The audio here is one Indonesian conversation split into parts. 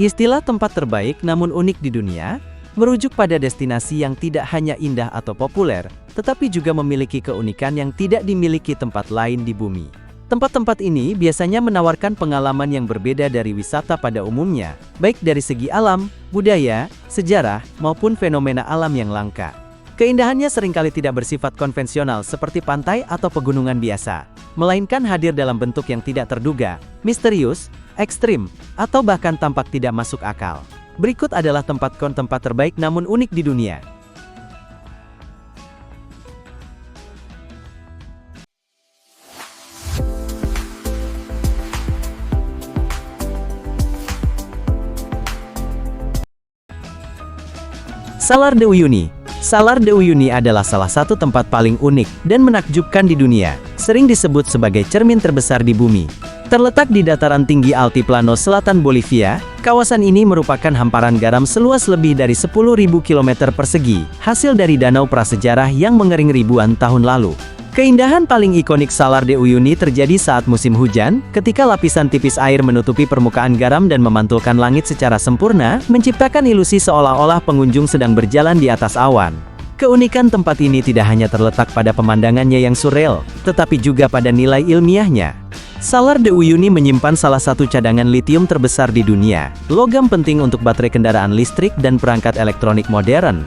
Istilah tempat terbaik namun unik di dunia, merujuk pada destinasi yang tidak hanya indah atau populer, tetapi juga memiliki keunikan yang tidak dimiliki tempat lain di bumi. Tempat-tempat ini biasanya menawarkan pengalaman yang berbeda dari wisata pada umumnya, baik dari segi alam, budaya, sejarah, maupun fenomena alam yang langka. Keindahannya seringkali tidak bersifat konvensional seperti pantai atau pegunungan biasa, melainkan hadir dalam bentuk yang tidak terduga, misterius, ekstrim, atau bahkan tampak tidak masuk akal. Berikut adalah tempat terbaik namun unik di dunia. Salar de Uyuni. Salar de Uyuni adalah salah satu tempat paling unik dan menakjubkan di dunia, sering disebut sebagai cermin terbesar di bumi. Terletak di dataran tinggi Altiplano selatan Bolivia, kawasan ini merupakan hamparan garam seluas lebih dari 10.000 km persegi, hasil dari danau prasejarah yang mengering ribuan tahun lalu. Keindahan paling ikonik Salar de Uyuni terjadi saat musim hujan, ketika lapisan tipis air menutupi permukaan garam dan memantulkan langit secara sempurna, menciptakan ilusi seolah-olah pengunjung sedang berjalan di atas awan. Keunikan tempat ini tidak hanya terletak pada pemandangannya yang surreal, tetapi juga pada nilai ilmiahnya. Salar de Uyuni menyimpan salah satu cadangan litium terbesar di dunia, logam penting untuk baterai kendaraan listrik dan perangkat elektronik modern.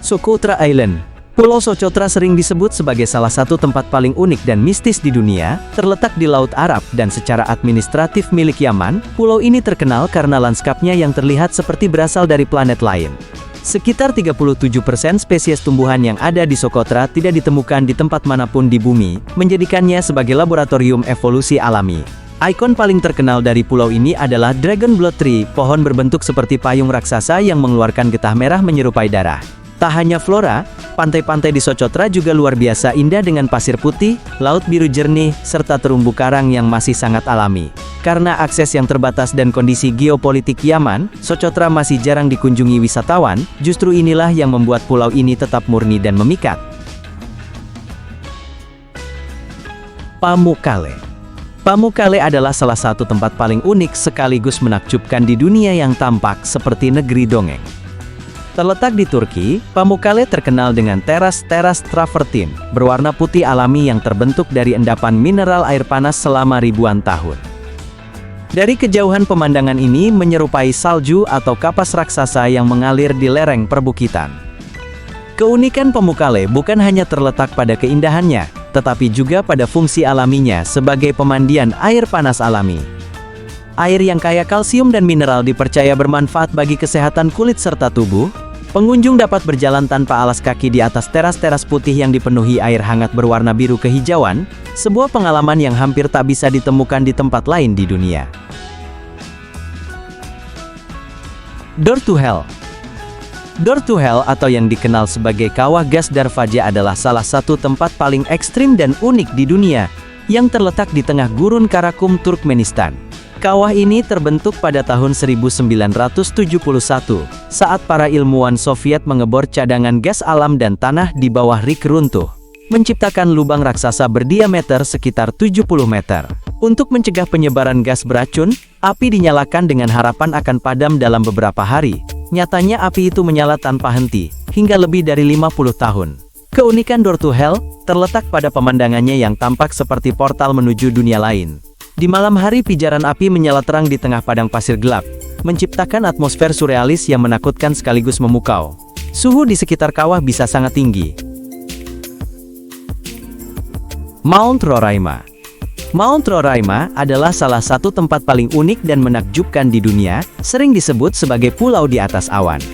Socotra Island. Pulau Socotra sering disebut sebagai salah satu tempat paling unik dan mistis di dunia, terletak di Laut Arab dan secara administratif milik Yaman. Pulau ini terkenal karena lanskapnya yang terlihat seperti berasal dari planet lain. Sekitar 37% spesies tumbuhan yang ada di Socotra tidak ditemukan di tempat manapun di bumi, menjadikannya sebagai laboratorium evolusi alami. Ikon paling terkenal dari pulau ini adalah Dragon Blood Tree, pohon berbentuk seperti payung raksasa yang mengeluarkan getah merah menyerupai darah. Tak hanya flora, pantai-pantai di Socotra juga luar biasa indah dengan pasir putih, laut biru jernih, serta terumbu karang yang masih sangat alami. Karena akses yang terbatas dan kondisi geopolitik Yaman, Socotra masih jarang dikunjungi wisatawan, justru inilah yang membuat pulau ini tetap murni dan memikat. Pamukkale. Pamukkale adalah salah satu tempat paling unik sekaligus menakjubkan di dunia yang tampak seperti negeri dongeng. Terletak di Turki, Pamukkale terkenal dengan teras-teras travertin, berwarna putih alami yang terbentuk dari endapan mineral air panas selama ribuan tahun. Dari kejauhan pemandangan ini menyerupai salju atau kapas raksasa yang mengalir di lereng perbukitan. Keunikan Pamukkale bukan hanya terletak pada keindahannya, tetapi juga pada fungsi alaminya sebagai pemandian air panas alami. Air yang kaya kalsium dan mineral dipercaya bermanfaat bagi kesehatan kulit serta tubuh. Pengunjung dapat berjalan tanpa alas kaki di atas teras-teras putih yang dipenuhi air hangat berwarna biru kehijauan, sebuah pengalaman yang hampir tak bisa ditemukan di tempat lain di dunia. Door to Hell. Door to Hell atau yang dikenal sebagai Kawah Gas Darvaza adalah salah satu tempat paling ekstrim dan unik di dunia, yang terletak di tengah gurun Karakum, Turkmenistan. Kawah ini terbentuk pada tahun 1971, saat para ilmuwan Soviet mengebor cadangan gas alam dan tanah di bawah rig runtuh, menciptakan lubang raksasa berdiameter sekitar 70 meter. Untuk mencegah penyebaran gas beracun, api dinyalakan dengan harapan akan padam dalam beberapa hari. Nyatanya api itu menyala tanpa henti, hingga lebih dari 50 tahun. Keunikan Door to Hell terletak pada pemandangannya yang tampak seperti portal menuju dunia lain. Di malam hari pijaran api menyala terang di tengah padang pasir gelap, menciptakan atmosfer surrealis yang menakutkan sekaligus memukau. Suhu di sekitar kawah bisa sangat tinggi. Mount Roraima. Mount Roraima adalah salah satu tempat paling unik dan menakjubkan di dunia, sering disebut sebagai pulau di atas awan.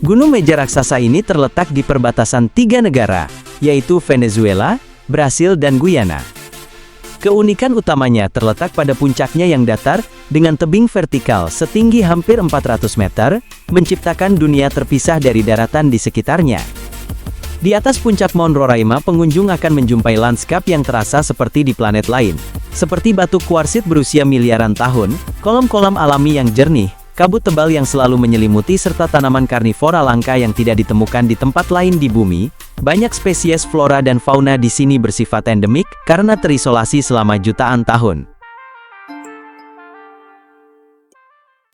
Gunung meja raksasa ini terletak di perbatasan 3 negara, yaitu Venezuela, Brasil dan Guyana. Keunikan utamanya terletak pada puncaknya yang datar, dengan tebing vertikal setinggi hampir 400 meter, menciptakan dunia terpisah dari daratan di sekitarnya. Di atas puncak Mount Roraima, pengunjung akan menjumpai lanskap yang terasa seperti di planet lain, seperti batu kuarsit berusia miliaran tahun, kolam-kolam alami yang jernih, kabut tebal yang selalu menyelimuti serta tanaman karnivora langka yang tidak ditemukan di tempat lain di bumi. Banyak spesies flora dan fauna di sini bersifat endemik karena terisolasi selama jutaan tahun.